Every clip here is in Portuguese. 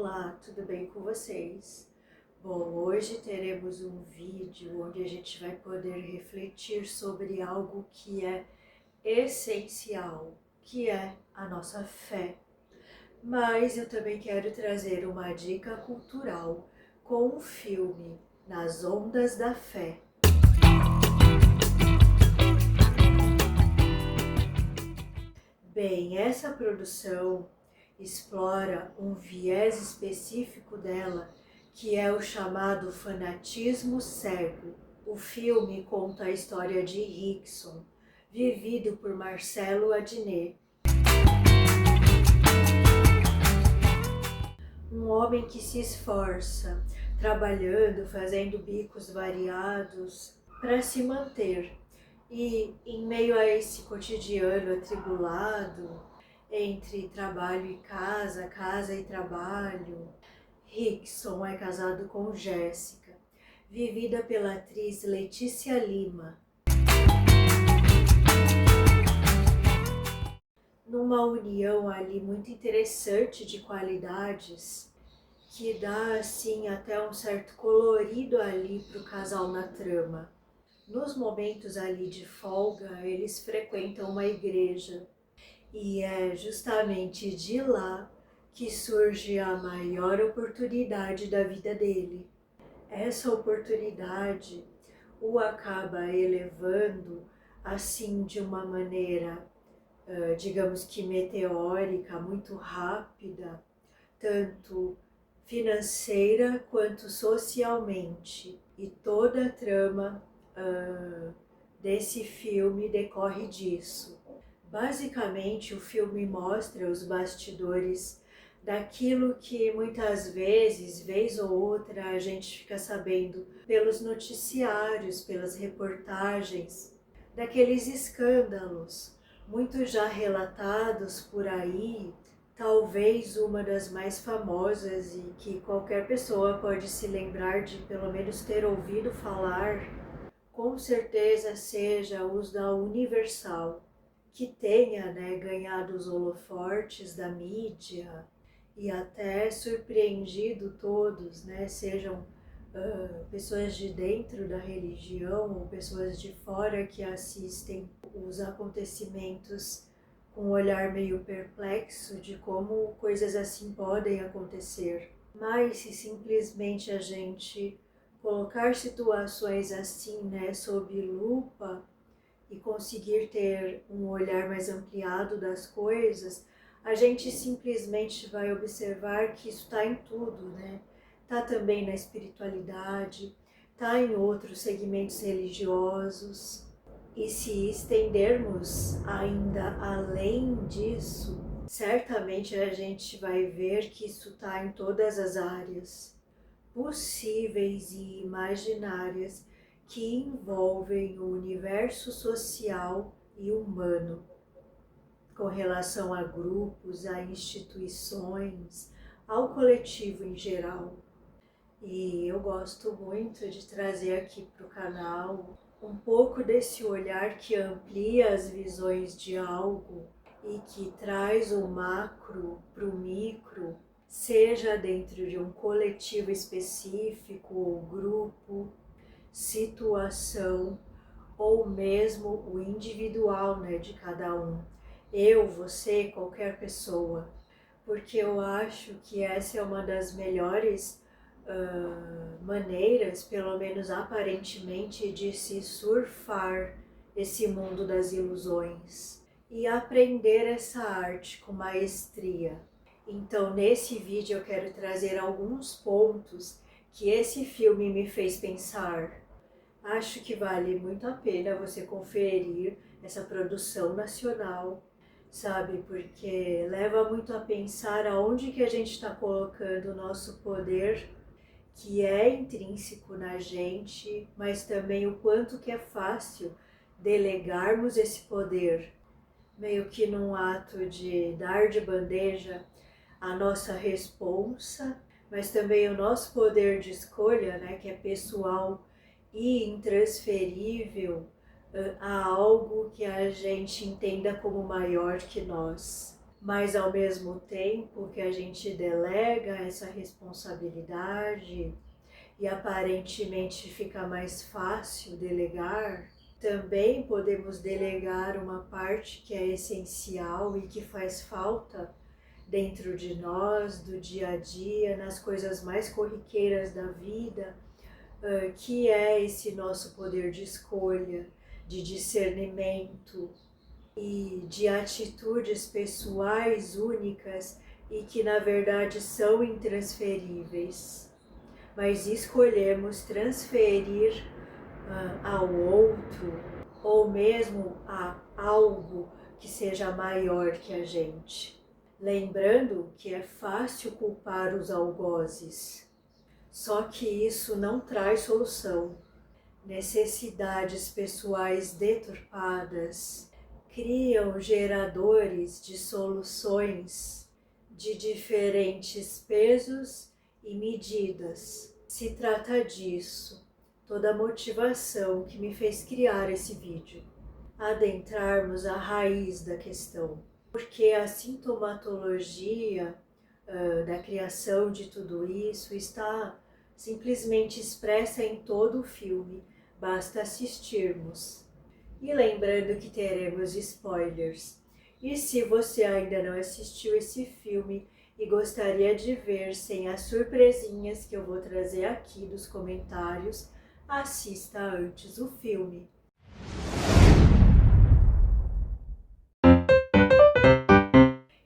Olá, tudo bem com vocês? Bom, hoje teremos um vídeo onde a gente vai poder refletir sobre algo que é essencial, que é a nossa fé. Mas eu também quero trazer uma dica cultural com o filme Nas Ondas da Fé. Bem, essa produção explora um viés específico dela, que é o chamado fanatismo cego. O filme conta a história de Rickson, vivido por Marcelo Adnet, um homem que se esforça, trabalhando, fazendo bicos variados para se manter. E em meio a esse cotidiano atribulado, entre trabalho e casa, casa e trabalho, Rickson é casado com Jéssica, vivida pela atriz Letícia Lima. Numa união ali muito interessante de qualidades, que dá assim até um certo colorido ali para o casal na trama. Nos momentos ali de folga, eles frequentam uma igreja e é justamente de lá que surge a maior oportunidade da vida dele. Essa oportunidade o acaba elevando assim de uma maneira, digamos que meteórica, muito rápida, tanto financeira quanto socialmente. E toda a trama desse filme decorre disso. Basicamente, o filme mostra os bastidores daquilo que muitas vezes, vez ou outra, a gente fica sabendo pelos noticiários, pelas reportagens, daqueles escândalos, muito já relatados por aí. Talvez uma das mais famosas e que qualquer pessoa pode se lembrar de pelo menos ter ouvido falar, com certeza seja os da Universal, que tenha ganhado os holofortes da mídia e até surpreendido todos, sejam pessoas de dentro da religião ou pessoas de fora que assistem os acontecimentos com um olhar meio perplexo de como coisas assim podem acontecer. Mas se simplesmente a gente colocar situações assim, sob lupa e conseguir ter um olhar mais ampliado das coisas, a gente simplesmente vai observar que isso está em tudo, Está também na espiritualidade, está em outros segmentos religiosos. E se estendermos ainda além disso, certamente a gente vai ver que isso está em todas as áreas possíveis e imaginárias que envolvem o universo social e humano, com relação a grupos, a instituições, ao coletivo em geral. E eu gosto muito de trazer aqui para o canal um pouco desse olhar que amplia as visões de algo e que traz o macro para o micro, seja dentro de um coletivo específico ou grupo, situação, ou mesmo o individual, de cada um. Eu, você, qualquer pessoa. Porque eu acho que essa é uma das melhores maneiras, pelo menos aparentemente, de se surfar esse mundo das ilusões e aprender essa arte com maestria. Então, nesse vídeo eu quero trazer alguns pontos que esse filme me fez pensar. Acho que vale muito a pena você conferir essa produção nacional, sabe? Porque leva muito a pensar aonde que a gente está colocando o nosso poder, que é intrínseco na gente, mas também o quanto que é fácil delegarmos esse poder, meio que num ato de dar de bandeja a nossa responsa, mas também o nosso poder de escolha, que é pessoal e intransferível, a algo que a gente entenda como maior que nós. mas ao mesmo tempo que a gente delega essa responsabilidade e aparentemente fica mais fácil delegar, também podemos delegar uma parte que é essencial e que faz falta dentro de nós, do dia a dia, nas coisas mais corriqueiras da vida, que é esse nosso poder de escolha, de discernimento e de atitudes pessoais únicas e que na verdade são intransferíveis, mas escolhemos transferir ao outro ou mesmo a algo que seja maior que a gente. Lembrando que é fácil culpar os algozes, só que isso não traz solução. Necessidades pessoais deturpadas criam geradores de soluções de diferentes pesos e medidas. Se trata disso, toda a motivação que me fez criar esse vídeo. Adentrarmos a raiz da questão, porque a sintomatologia da criação de tudo isso está simplesmente expressa em todo o filme, basta assistirmos. E lembrando que teremos spoilers. E se você ainda não assistiu esse filme e gostaria de ver sem as surpresinhas que eu vou trazer aqui dos comentários, assista antes o filme.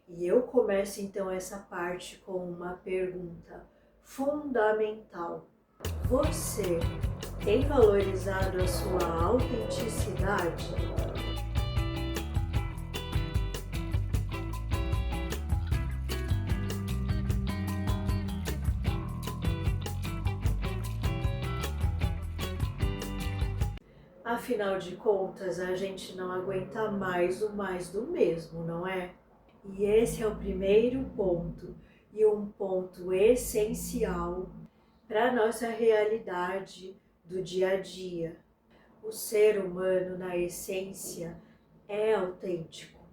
E eu começo então essa parte com uma pergunta fundamental. Você tem valorizado a sua autenticidade? Afinal de contas, a gente não aguenta mais o mais do mesmo, não é? E esse é o primeiro ponto, e um ponto essencial para a nossa realidade do dia a dia. O ser humano, na essência, é autêntico,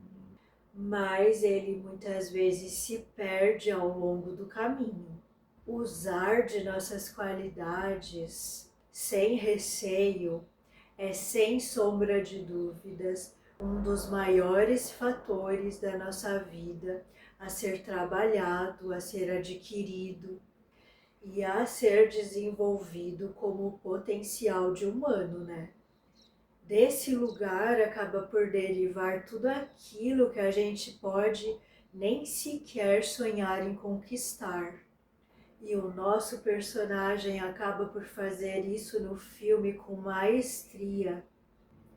mas ele muitas vezes se perde ao longo do caminho. Usar de nossas qualidades sem receio é, sem sombra de dúvidas, um dos maiores fatores da nossa vida a ser trabalhado, a ser adquirido e a ser desenvolvido como potencial de humano, né? Desse lugar acaba por derivar tudo aquilo que a gente pode nem sequer sonhar em conquistar. E o nosso personagem acaba por fazer isso no filme com maestria,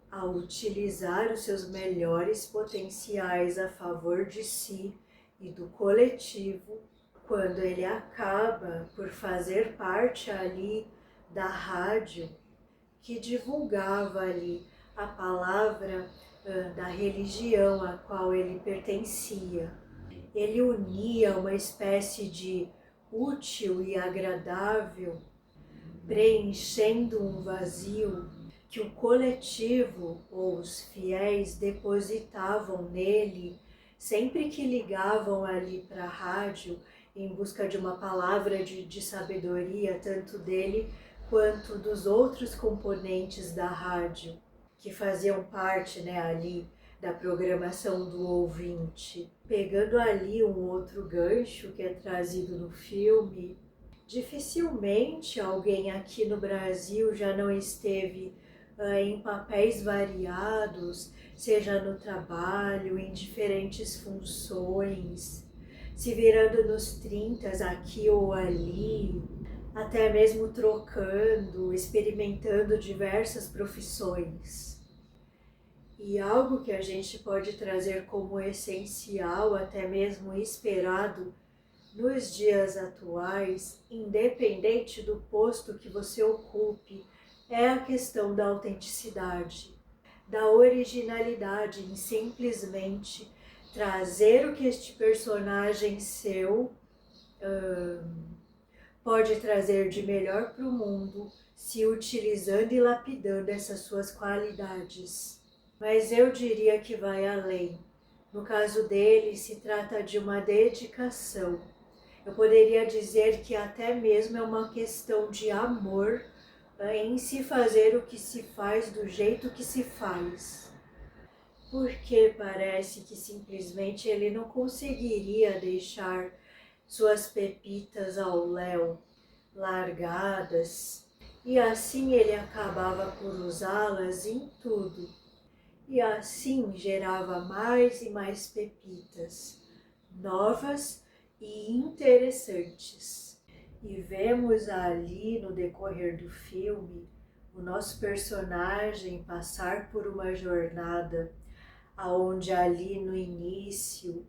ao utilizar os seus melhores potenciais a favor de si e do coletivo, quando ele acaba por fazer parte ali da rádio que divulgava ali a palavra da religião a qual ele pertencia. Ele unia uma espécie de útil e agradável, preenchendo um vazio que o coletivo ou os fiéis depositavam nele sempre que ligavam ali para a rádio em busca de uma palavra de sabedoria, tanto dele quanto dos outros componentes da rádio, que faziam parte, né, ali da programação do ouvinte. Pegando ali um outro gancho que é trazido no filme, dificilmente alguém aqui no Brasil já não esteve em papéis variados, seja no trabalho, em diferentes funções, se virando nos 30 aqui ou ali, até mesmo trocando, experimentando diversas profissões. E algo que a gente pode trazer como essencial, até mesmo esperado, nos dias atuais, independente do posto que você ocupe, é a questão da autenticidade, da originalidade em simplesmente trazer o que este personagem seu pode trazer de melhor para o mundo, se utilizando e lapidando essas suas qualidades. Mas eu diria que vai além. No caso dele, se trata de uma dedicação. Eu poderia dizer que até mesmo é uma questão de amor em se fazer o que se faz do jeito que se faz. Porque parece que simplesmente ele não conseguiria deixar suas pepitas ao léu, largadas, e assim ele acabava por usá-las em tudo. E assim gerava mais e mais pepitas, novas e interessantes. E vemos ali no decorrer do filme o nosso personagem passar por uma jornada onde ali no início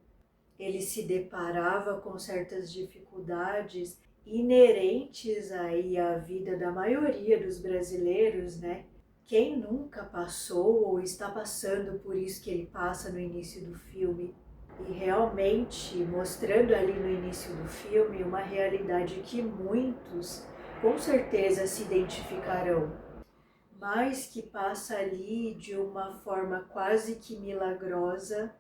ele se deparava com certas dificuldades inerentes aí à vida da maioria dos brasileiros, né? Quem nunca passou ou está passando por isso que ele passa no início do filme? E realmente mostrando ali no início do filme uma realidade que muitos com certeza se identificarão, mas que passa ali de uma forma quase que milagrosa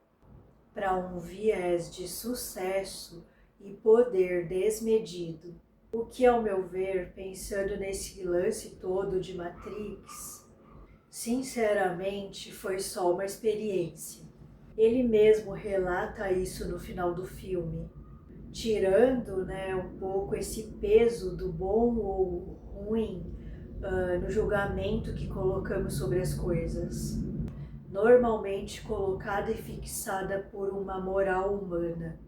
para um viés de sucesso e poder desmedido. O que, ao meu ver, pensando nesse lance todo de Matrix, sinceramente foi só uma experiência. Ele mesmo relata isso no final do filme, tirando um pouco esse peso do bom ou ruim no julgamento que colocamos sobre as coisas, normalmente colocada e fixada por uma moral humana.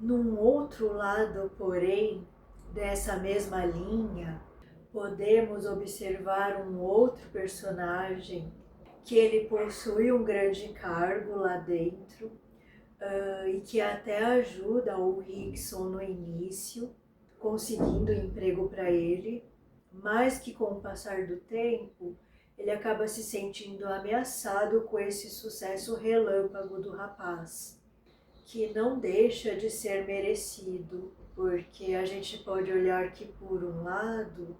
Num outro lado, porém, dessa mesma linha, podemos observar um outro personagem que ele possui um grande cargo lá dentro e que até ajuda o Rickson no início, conseguindo emprego para ele, mas que com o passar do tempo ele acaba se sentindo ameaçado com esse sucesso relâmpago do rapaz, que não deixa de ser merecido, porque a gente pode olhar que por um lado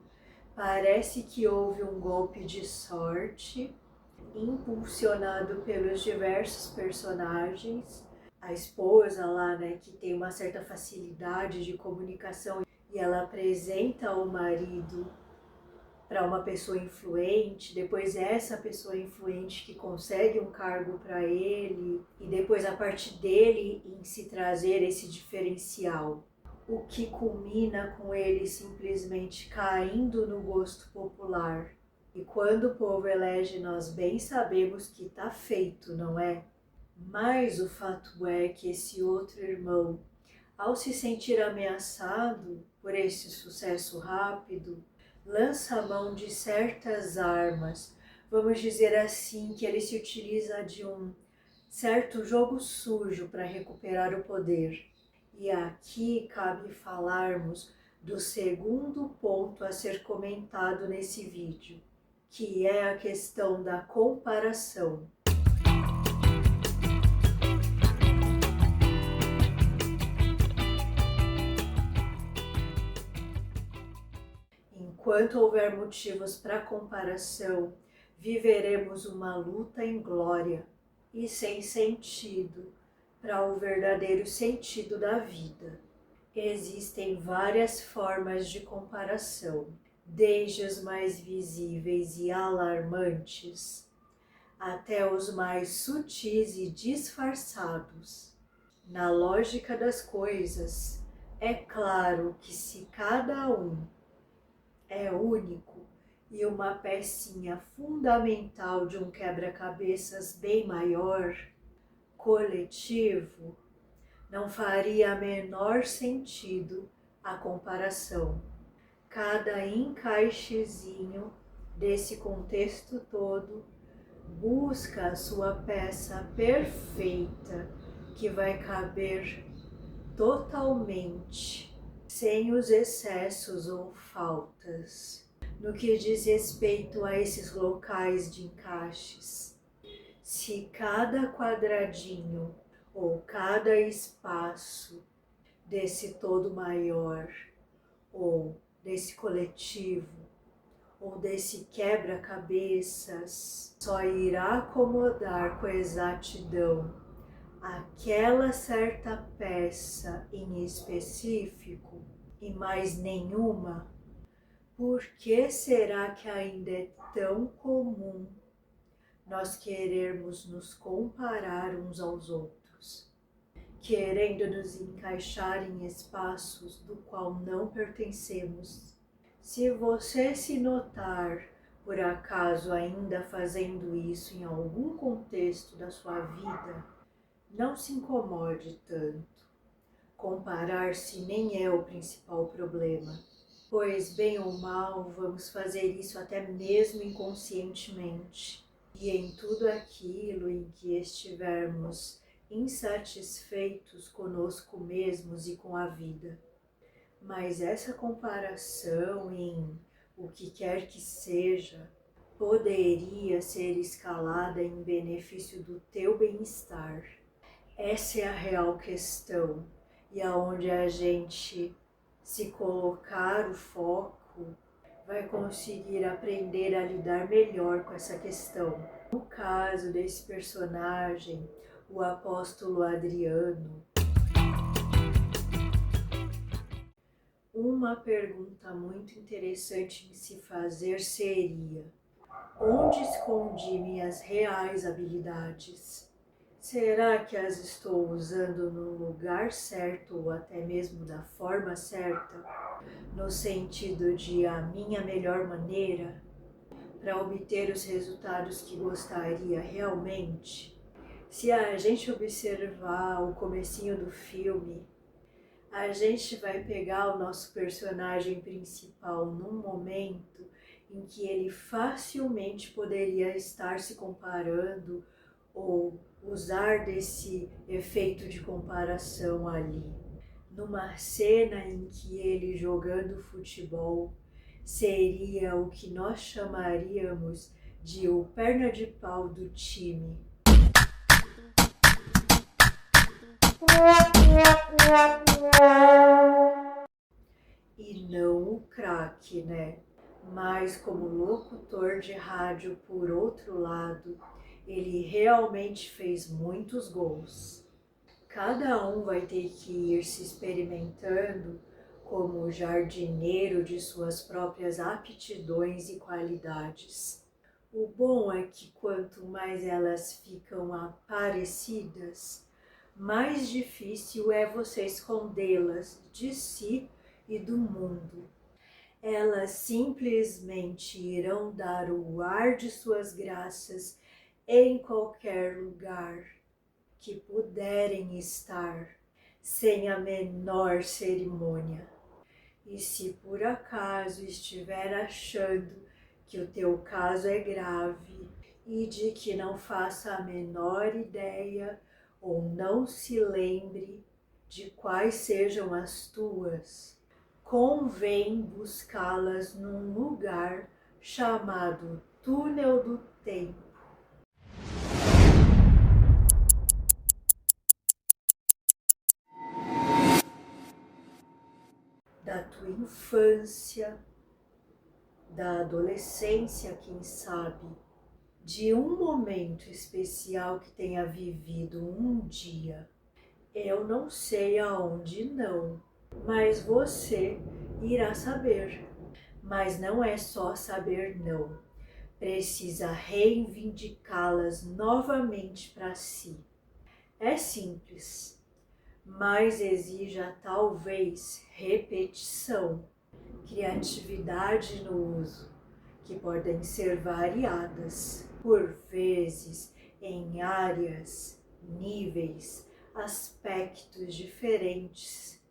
parece que houve um golpe de sorte impulsionado pelos diversos personagens. A esposa lá, que tem uma certa facilidade de comunicação e ela apresenta o marido para uma pessoa influente, depois essa pessoa influente que consegue um cargo para ele e depois a parte dele em se trazer esse diferencial. O que culmina com ele simplesmente caindo no gosto popular. E quando o povo elege, nós bem sabemos que está feito, não é? Mas o fato é que esse outro irmão, ao se sentir ameaçado por esse sucesso rápido, lança a mão de certas armas. Vamos dizer assim, que ele se utiliza de um certo jogo sujo para recuperar o poder. E aqui cabe falarmos do segundo ponto a ser comentado nesse vídeo, que é a questão da comparação. Enquanto houver motivos para comparação, viveremos uma luta em glória e sem sentido para o verdadeiro sentido da vida. Existem várias formas de comparação, desde os mais visíveis e alarmantes, até os mais sutis e disfarçados. Na lógica das coisas, é claro que se cada um é único e uma pecinha fundamental de um quebra-cabeças bem maior, coletivo, não faria menor sentido a comparação. Cada encaixezinho desse contexto todo busca a sua peça perfeita que vai caber totalmente, sem os excessos ou faltas. No que diz respeito a esses locais de encaixes, se cada quadradinho ou cada espaço desse todo maior, ou desse coletivo, ou desse quebra-cabeças, só irá acomodar com exatidão aquela certa peça em específico e mais nenhuma? Por que será que ainda é tão comum nós querermos nos comparar uns aos outros, querendo nos encaixar em espaços do qual não pertencemos? Se você se notar, por acaso, ainda fazendo isso em algum contexto da sua vida, não se incomode tanto. Comparar-se nem é o principal problema, pois, bem ou mal, vamos fazer isso até mesmo inconscientemente. E em tudo aquilo em que estivermos insatisfeitos conosco mesmos e com a vida. Mas essa comparação em o que quer que seja poderia ser escalada em benefício do teu bem-estar. Essa é a real questão, e aonde a gente se colocar o foco vai conseguir aprender a lidar melhor com essa questão. No caso desse personagem, o apóstolo Adriano, uma pergunta muito interessante de se fazer seria: onde escondi minhas reais habilidades? Será que as estou usando no lugar certo ou até mesmo da forma certa, no sentido de a minha melhor maneira, para obter os resultados que gostaria realmente? Se a gente observar o comecinho do filme, a gente vai pegar o nosso personagem principal num momento em que ele facilmente poderia estar se comparando ou usar desse efeito de comparação ali. Numa cena em que ele jogando futebol seria o que nós chamaríamos de o perna de pau do time. E não o craque, né? Mas como locutor de rádio, por outro lado, ele realmente fez muitos gols. Cada um vai ter que ir se experimentando como jardineiro de suas próprias aptidões e qualidades. O bom é que quanto mais elas ficam aparecidas, mais difícil é você escondê-las de si e do mundo. Elas simplesmente irão dar o ar de suas graças em qualquer lugar que puderem estar, sem a menor cerimônia. E se por acaso estiver achando que o teu caso é grave e de que não faça a menor ideia ou não se lembre de quais sejam as tuas, convém buscá-las num lugar chamado túnel do tempo. Da tua infância, da adolescência, quem sabe, de um momento especial que tenha vivido um dia. Eu não sei aonde não, mas você irá saber. Mas não é só saber não, precisa reivindicá-las novamente para si. É simples, mas exija talvez repetição, criatividade no uso, que podem ser variadas, por vezes em áreas, níveis, aspectos diferentes.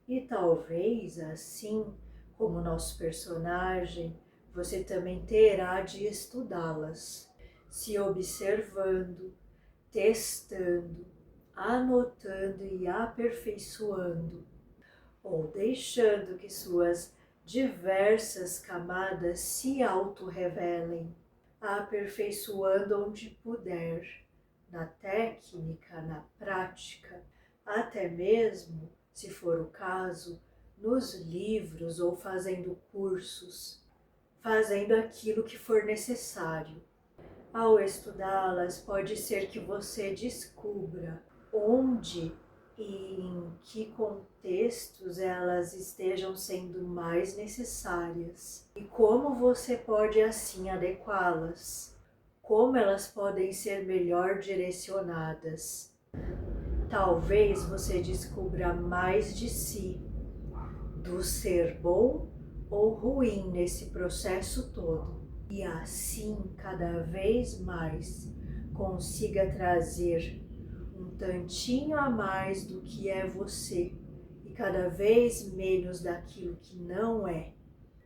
E talvez assim, como nosso personagem, você também terá de estudá-las, se observando, testando, anotando e aperfeiçoando, ou deixando que suas diversas camadas se auto-revelem, aperfeiçoando onde puder, na técnica, na prática, até mesmo, se for o caso, nos livros ou fazendo cursos, fazendo aquilo que for necessário. Ao estudá-las, pode ser que você descubra onde e em que contextos elas estejam sendo mais necessárias e como você pode assim adequá-las, como elas podem ser melhor direcionadas. Talvez você descubra mais de si, do ser bom ou ruim nesse processo todo, e assim cada vez mais consiga trazer um tantinho a mais do que é você e cada vez menos daquilo que não é.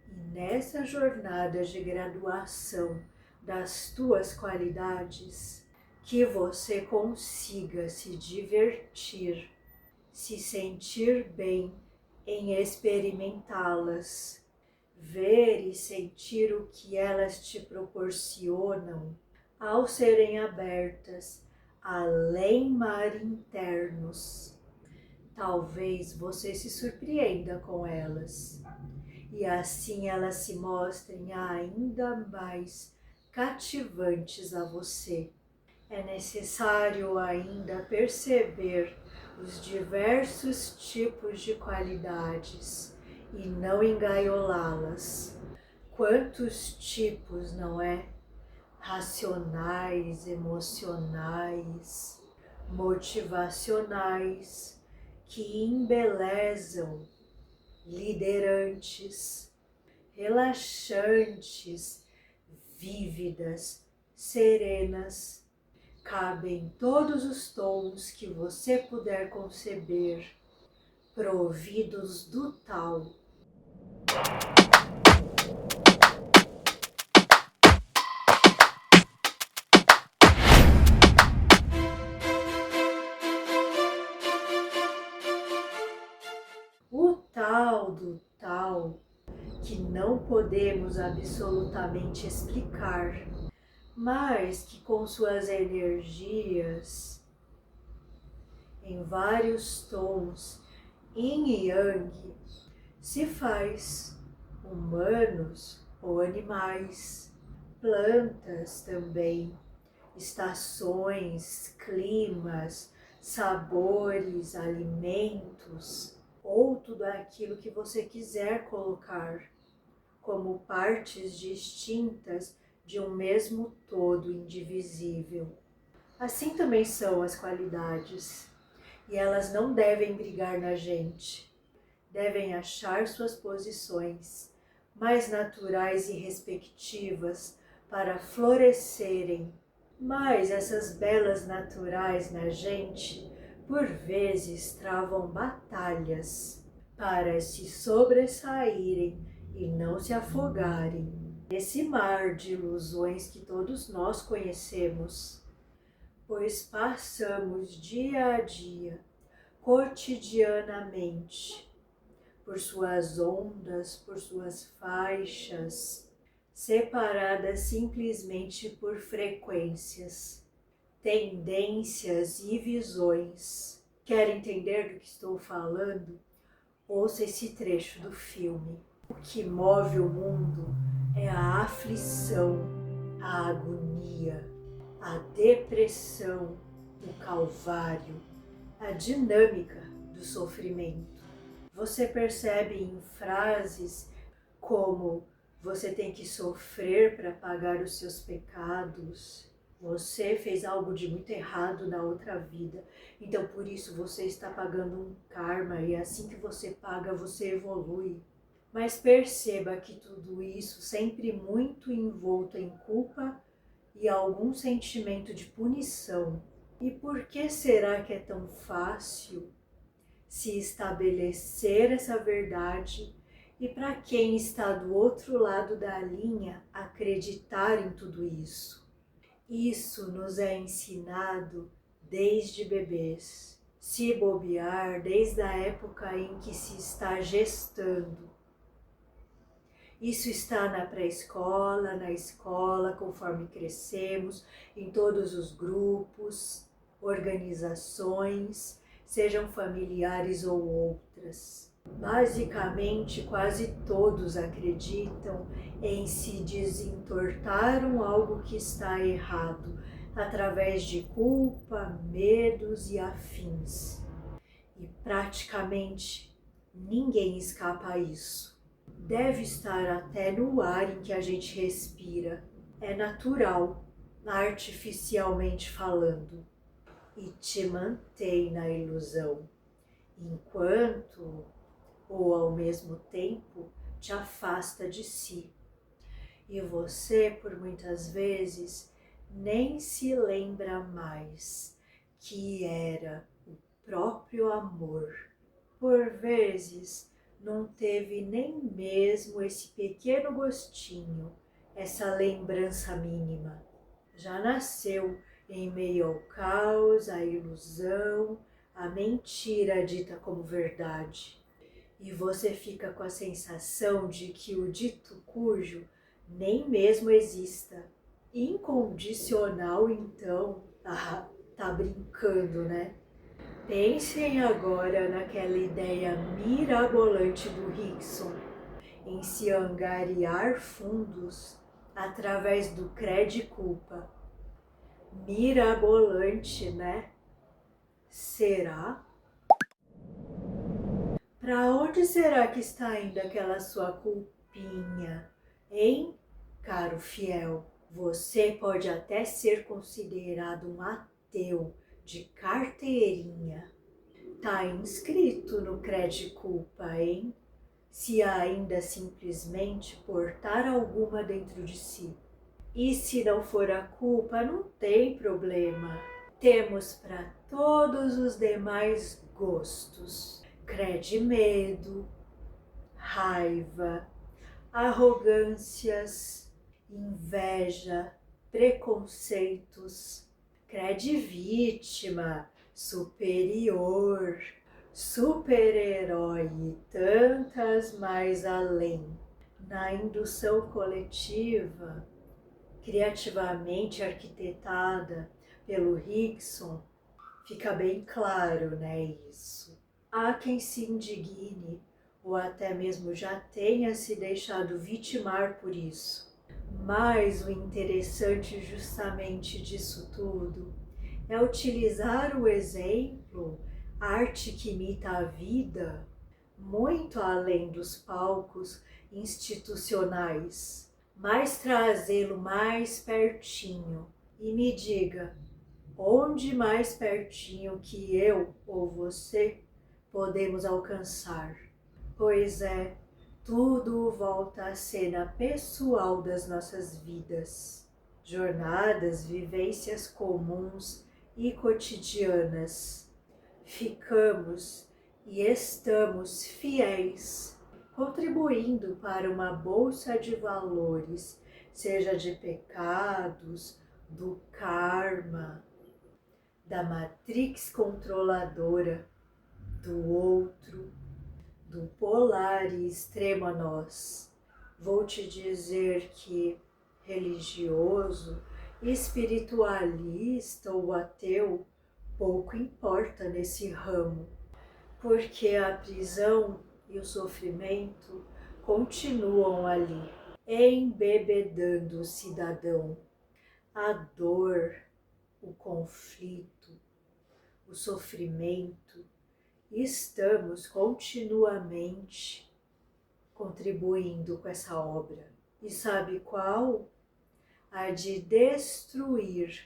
E nessa jornada de graduação das tuas qualidades, que você consiga se divertir, se sentir bem em experimentá-las, ver e sentir o que elas te proporcionam ao serem abertas além mar internos. Talvez você se surpreenda com elas e assim elas se mostrem ainda mais cativantes a você. É necessário ainda perceber os diversos tipos de qualidades e não engaiolá-las. Quantos tipos, não é? Racionais, emocionais, motivacionais, que embelezam, liderantes, relaxantes, vívidas, serenas. Cabem todos os tons que você puder conceber, providos do tal. O tal do tal que não podemos absolutamente explicar, mas que com suas energias em vários tons, yin e yang, se faz humanos ou animais, plantas também, estações, climas, sabores, alimentos, ou tudo aquilo que você quiser colocar como partes distintas de um mesmo todo indivisível. Assim também são as qualidades, e elas não devem brigar na gente, devem achar suas posições mais naturais e respectivas para florescerem. Mas essas belas naturais na gente, por vezes, travam batalhas para se sobressaírem e não se afogarem nesse mar de ilusões que todos nós conhecemos, pois passamos dia a dia, cotidianamente, por suas ondas, por suas faixas, separadas simplesmente por frequências, tendências e visões. Quer entender do que estou falando? Ouça esse trecho do filme. O que move o mundo é a aflição, a agonia, a depressão, o calvário, a dinâmica do sofrimento. Você percebe em frases como: você tem que sofrer para pagar os seus pecados, você fez algo de muito errado na outra vida, então por isso você está pagando um karma e assim que você paga, você evolui. Mas perceba que tudo isso sempre muito envolto em culpa e algum sentimento de punição. E por que será que é tão fácil se estabelecer essa verdade e para quem está do outro lado da linha acreditar em tudo isso? Isso nos é ensinado desde bebês, se bobear desde a época em que se está gestando. Isso está na pré-escola, na escola, conforme crescemos, em todos os grupos, organizações, sejam familiares ou outras. Basicamente, quase todos acreditam em se desentortar algo que está errado, através de culpa, medos e afins. E praticamente ninguém escapa a isso. Deve estar até no ar em que a gente respira. É natural, artificialmente falando, e te mantém na ilusão, enquanto, ou ao mesmo tempo, te afasta de si. E você, por muitas vezes, nem se lembra mais que era o próprio amor. Por vezes, não teve nem mesmo esse pequeno gostinho, essa lembrança mínima. Já nasceu em meio ao caos, à ilusão, à mentira dita como verdade. E você fica com a sensação de que o dito cujo nem mesmo exista. Incondicional, então, tá brincando, né? Pensem agora naquela ideia mirabolante do Rickson em se angariar fundos através do crede-culpa. Mirabolante, né? Será? Para onde será que está indo aquela sua culpinha, hein, caro fiel? Você pode até ser considerado um ateu de carteirinha. Tá inscrito no crede-culpa, hein? Se ainda simplesmente portar alguma dentro de si. E se não for a culpa, não tem problema. Temos para todos os demais gostos. Crede medo, raiva, arrogâncias, inveja, preconceitos. Crede vítima, superior, super-herói e tantas mais além. Na indução coletiva, criativamente arquitetada pelo Rickson, fica bem claro, né, isso. Há quem se indigne ou até mesmo já tenha se deixado vitimar por isso. Mas o interessante justamente disso tudo é utilizar o exemplo, arte que imita a vida, muito além dos palcos institucionais, mas trazê-lo mais pertinho. E me diga, onde mais pertinho que eu ou você podemos alcançar? Pois é, tudo volta à cena pessoal das nossas vidas. Jornadas, vivências comuns e cotidianas. Ficamos e estamos fiéis, contribuindo para uma bolsa de valores, seja de pecados, do karma, da matrix controladora, do outro, do polar e extremo a nós. Vou te dizer que religioso, espiritualista ou ateu, pouco importa nesse ramo, porque a prisão e o sofrimento continuam ali, embebedando o cidadão. A dor, o conflito, o sofrimento, estamos continuamente contribuindo com essa obra. E sabe qual? A de destruir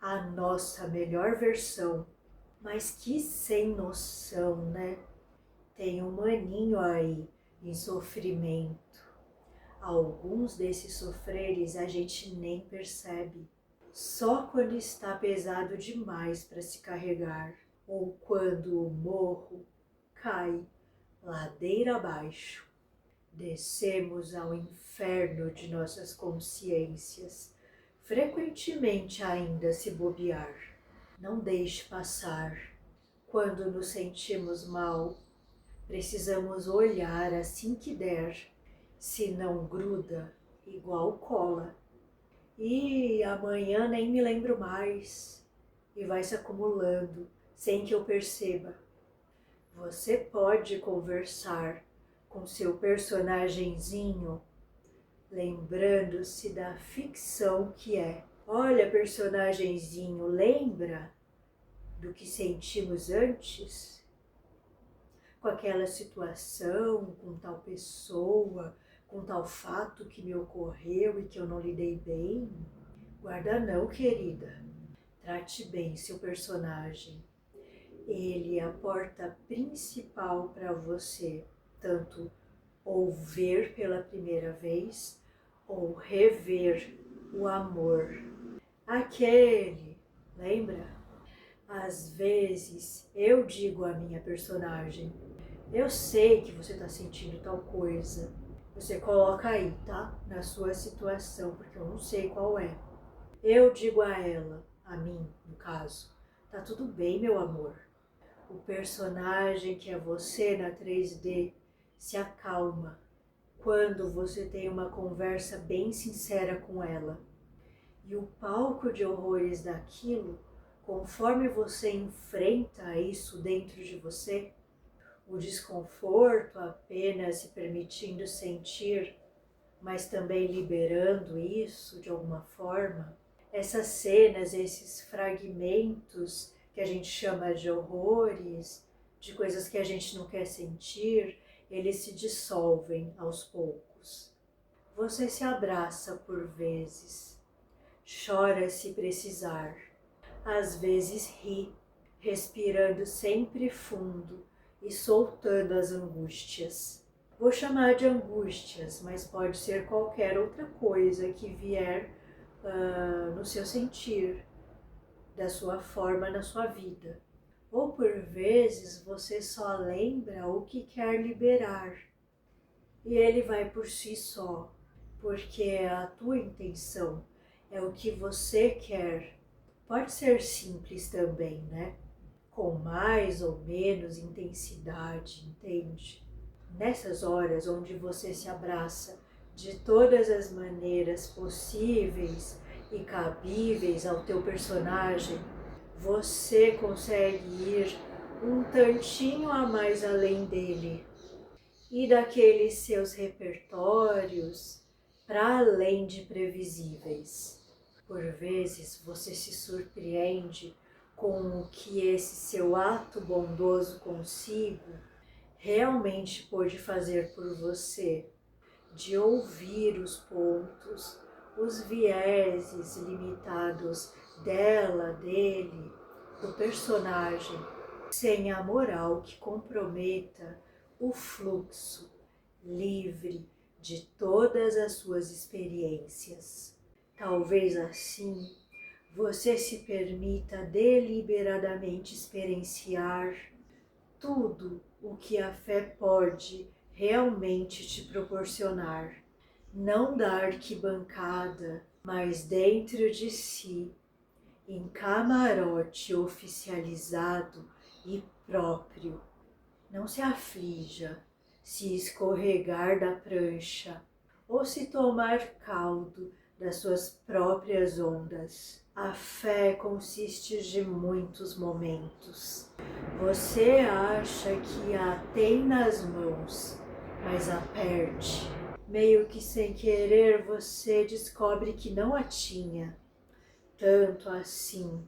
a nossa melhor versão. Mas que sem noção, né? Tem um maninho aí em sofrimento. Alguns desses sofreres a gente nem percebe. Só quando está pesado demais para se carregar, ou quando o morro cai ladeira abaixo. Descemos ao inferno de nossas consciências, frequentemente ainda se bobear. Não deixe passar. Quando nos sentimos mal, precisamos olhar assim que der, se não gruda igual cola. E amanhã nem me lembro mais, e vai se acumulando sem que eu perceba. Você pode conversar com seu personagenzinho, lembrando-se da ficção que é, Olha, personagenzinho, lembra do que sentimos antes? Com aquela situação, com tal pessoa, com tal fato que me ocorreu e que eu não lidei bem? Guarda não, querida. Trate bem seu personagem. Ele é a porta principal para você, tanto ou ver pela primeira vez ou rever o amor. Aquele, lembra? Às vezes eu digo à minha personagem, eu sei que você está sentindo tal coisa. Você coloca aí, tá? Na sua situação, porque eu não sei qual é. Eu digo a ela, a mim, no caso, tá tudo bem, meu amor. O personagem que é você na 3D se acalma quando você tem uma conversa bem sincera com ela. E o palco de horrores daquilo, conforme você enfrenta isso dentro de você, o desconforto apenas se permitindo sentir, mas também liberando isso de alguma forma, essas cenas, esses fragmentos que a gente chama de horrores, de coisas que a gente não quer sentir, eles se dissolvem aos poucos. Você se abraça por vezes, chora se precisar, às vezes ri, respirando sempre fundo e soltando as angústias. Vou chamar de angústias, mas pode ser qualquer outra coisa que vier no seu sentir, da sua forma na sua vida. Ou por vezes você só lembra o que quer liberar e ele vai por si só, porque a tua intenção é o que você quer. Pode ser simples também, né? Com mais ou menos intensidade, entende? Nessas horas onde você se abraça de todas as maneiras possíveis e cabíveis ao teu personagem, você consegue ir um tantinho a mais além dele e daqueles seus repertórios para além de previsíveis. Por vezes você se surpreende com o que esse seu ato bondoso consigo realmente pôde fazer por você, de ouvir os pontos, os vieses limitados dela, dele, do personagem, sem a moral que comprometa o fluxo livre de todas as suas experiências. Talvez assim você se permita deliberadamente experienciar tudo o que a fé pode realmente te proporcionar. Não da arquibancada, mas dentro de si, em camarote oficializado e próprio. Não se aflija se escorregar da prancha ou se tomar caldo das suas próprias ondas. A fé consiste de muitos momentos. Você acha que a tem nas mãos, mas a perde. Meio que sem querer você descobre que não a tinha. Tanto assim,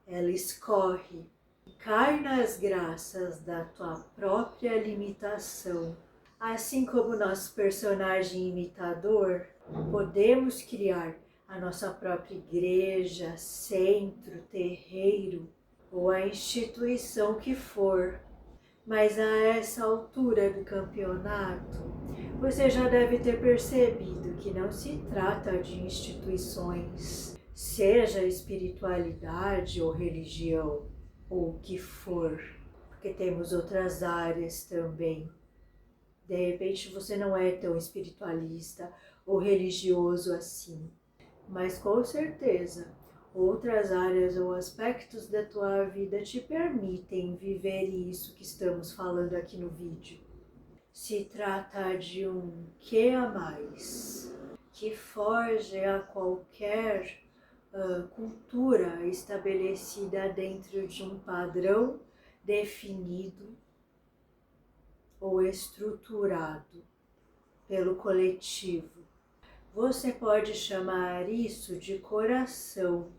ela escorre e cai nas graças da tua própria limitação. Assim como nosso personagem imitador, podemos criar a nossa própria igreja, centro, terreiro ou a instituição que for. Mas a essa altura do campeonato, você já deve ter percebido que não se trata de instituições, seja espiritualidade ou religião, ou o que for, porque temos outras áreas também. De repente você não é tão espiritualista ou religioso assim, mas com certeza outras áreas ou aspectos da tua vida te permitem viver isso que estamos falando aqui no vídeo. Se trata de um que a mais, que foge a qualquer cultura estabelecida dentro de um padrão definido ou estruturado pelo coletivo. Você pode chamar isso de coração,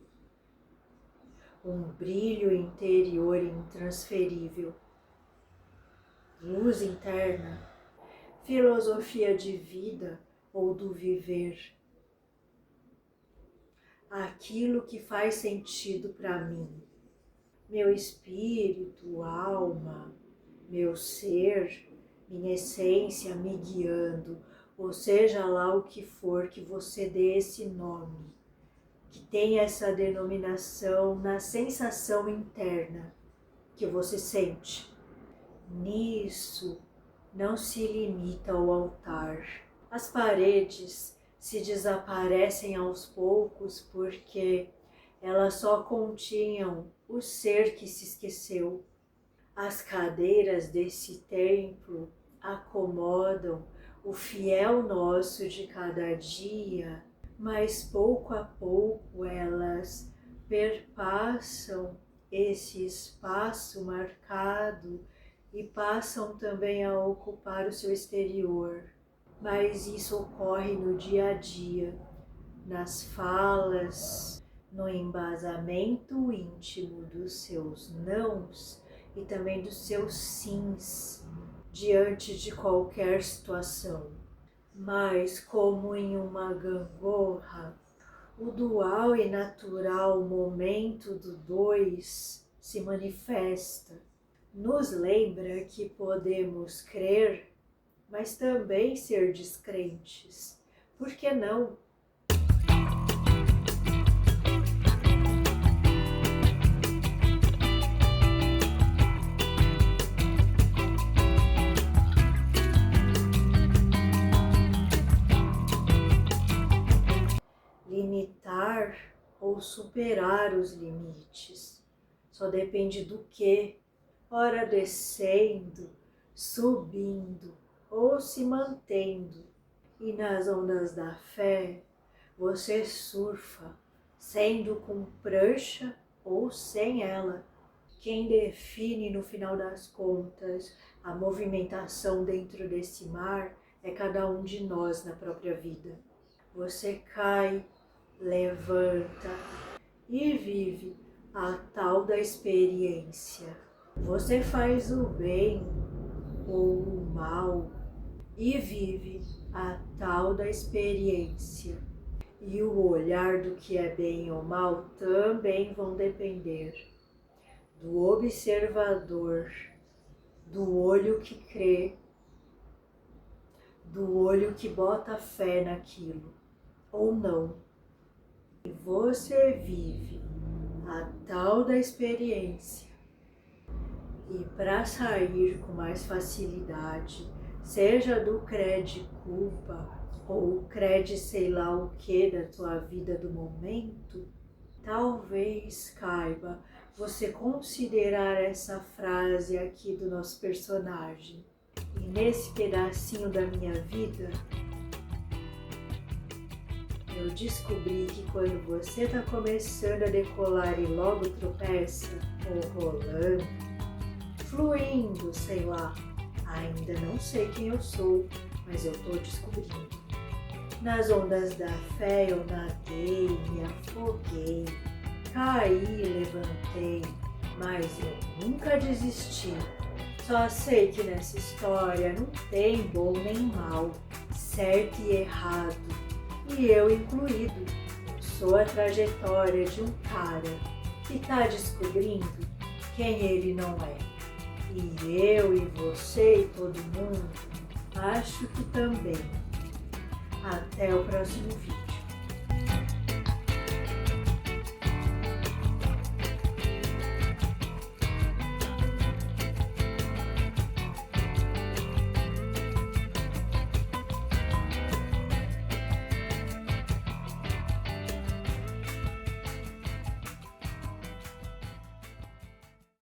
um brilho interior intransferível, luz interna, filosofia de vida ou do viver. Aquilo que faz sentido para mim, meu espírito, alma, meu ser, minha essência me guiando, ou seja lá o que for que você dê esse nome, que tenha essa denominação na sensação interna que você sente. Nisso não se limita ao altar. As paredes se desaparecem aos poucos porque elas só continham o ser que se esqueceu. As cadeiras desse templo acomodam o fiel nosso de cada dia, mas pouco a pouco elas perpassam esse espaço marcado e passam também a ocupar o seu exterior. Mas isso ocorre no dia a dia, nas falas, no embasamento íntimo dos seus nãos e também dos seus sims diante de qualquer situação. Mas como em uma gangorra, o dual e natural momento do dois se manifesta. Nos lembra que podemos crer, mas também ser descrentes. Por que não? Limitar ou superar os limites só depende do que, ora descendo, subindo ou se mantendo. E nas ondas da fé, você surfa, sendo com prancha ou sem ela. Quem define no final das contas a movimentação dentro desse mar é cada um de nós na própria vida. Você cai, levanta e vive a tal da experiência. Você faz o bem ou o mal e vive a tal da experiência. E o olhar do que é bem ou mal também vão depender do observador, do olho que crê, do olho que bota fé naquilo ou não. E você vive a tal da experiência. E para sair com mais facilidade, seja do crede culpa ou crede sei lá o que da tua vida do momento, talvez caiba você considerar essa frase aqui do nosso personagem. E nesse pedacinho da minha vida, eu descobri que quando você está começando a decolar e logo tropeça, ou rolando, fluindo, sei lá, ainda não sei quem eu sou, mas eu estou descobrindo. Nas ondas da fé eu nadei, me afoguei, caí, levantei, mas eu nunca desisti. Só sei que nessa história não tem bom nem mal, certo e errado, e eu incluído. Sou a trajetória de um cara que está descobrindo quem ele não é. E eu e você e todo mundo, acho que também. Até o próximo vídeo.